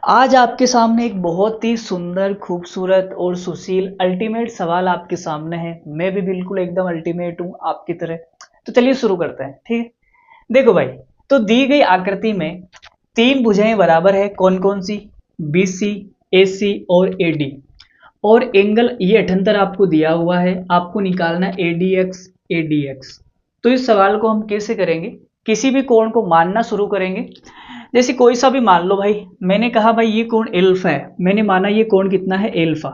आज आपके सामने एक बहुत ही सुंदर, खूबसूरत और सुशील अल्टीमेट सवाल आपके सामने है। मैं भी बिल्कुल एकदम अल्टीमेट हूँ आपकी तरह। तो चलिए शुरू करते हैं, ठीक है। देखो भाई, तो दी गई आकृति में तीन भुजाएं बराबर है, कौन कौन सी? BC, AC और AD। और एंगल ये 78 आपको दिया हुआ है, आपको निकालना है ADX ADX। तो इस सवाल को हम कैसे करेंगे? किसी भी कोण को मानना शुरू करेंगे। जैसे कोई सा भी मान लो भाई, मैंने कहा भाई ये कोण एल्फा है, मैंने माना ये कोण कितना है? एल्फा।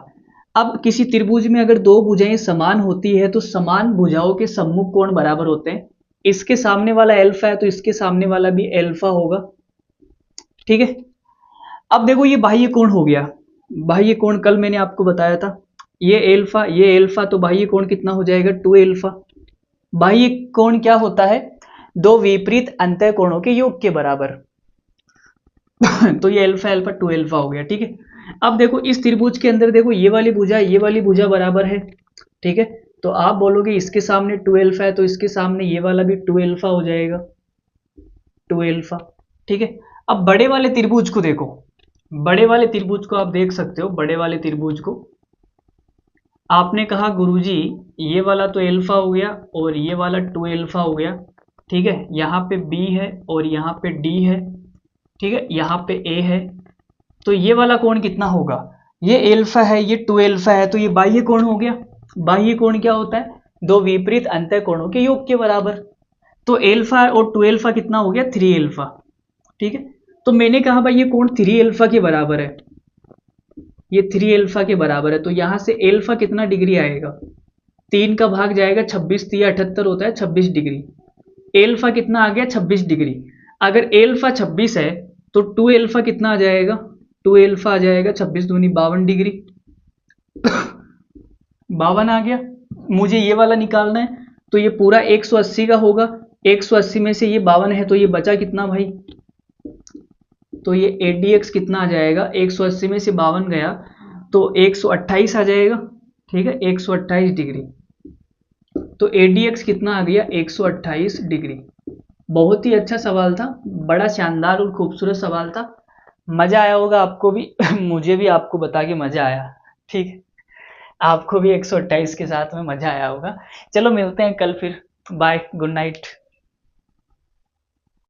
अब किसी त्रिभुज में अगर दो भुजाएं समान होती है तो समान भुजाओं के सम्मुख कोण बराबर होते हैं। इसके सामने वाला एल्फा है तो इसके सामने वाला भी एल्फा होगा, ठीक है। अब देखो ये बाह्य कोण हो गया। बाह्य कोण कल मैंने आपको बताया था, ये एल्फा, तो बाह्य कोण कितना हो जाएगा? 2 एल्फा। बाह्य कोण क्या होता है? दो विपरीत अंतः कोणों के योग के बराबर। तो ये अल्फा अल्फा 2 अल्फा हो गया, ठीक है। अब देखो इस त्रिभुज के अंदर देखो ये वाली भुजा बराबर है, ठीक है। तो आप बोलोगे इसके सामने 2 अल्फा है तो इसके सामने ये वाला भी 2 अल्फा हो जाएगा, 2 अल्फा, ठीक है। अब बड़े वाले त्रिभुज को देखो, बड़े वाले त्रिभुज को आप देख सकते हो। बड़े वाले त्रिभुज को आपने कहा गुरुजी ये वाला तो अल्फा हो गया और ये वाला 2 अल्फा हो गया, ठीक है। यहाँ पे B है और यहाँ पे D है, ठीक है। यहाँ पे A है, तो ये वाला कोण कितना होगा? ये एल्फा है, ये 2 एल्फा है, तो ये बाह्य कोण हो गया। बाह्य कोण क्या होता है? दो विपरीत अंतः कोणों के योग के बराबर। तो एल्फा और 2 एल्फा कितना हो गया? 3 एल्फा, ठीक है। तो मैंने कहा भाई ये कोण 3 एल्फा के बराबर है, ये 3 एल्फा के बराबर है। तो यहां से एल्फा कितना डिग्री आएगा? 3 का भाग जाएगा 26, 3 होता है 26 डिग्री। एल्फा कितना आ गया? 26 डिग्री। अगर एल्फा 26 है तो 2 एल्फा कितना आ जाएगा? 2 एल्फा आ जाएगा 26 दूनी 52 डिग्री। 52 आ गया। मुझे ये वाला निकालना है, तो ये पूरा 180 का होगा। 180 में से ये 52 है तो ये बचा कितना भाई? तो ये ADX कितना आ जाएगा? 180 में से 52 गया तो 128 आ जाएगा, ठीक है। 128 डिग्री। तो ADX कितना आ गया? 128 डिग्री। बहुत ही अच्छा सवाल था, बड़ा शानदार और खूबसूरत सवाल था। मजा आया होगा आपको भी। मुझे भी आपको बता के मजा आया, ठीक है। आपको भी 128 के साथ में मजा आया होगा। चलो मिलते हैं कल फिर। Bye, good night.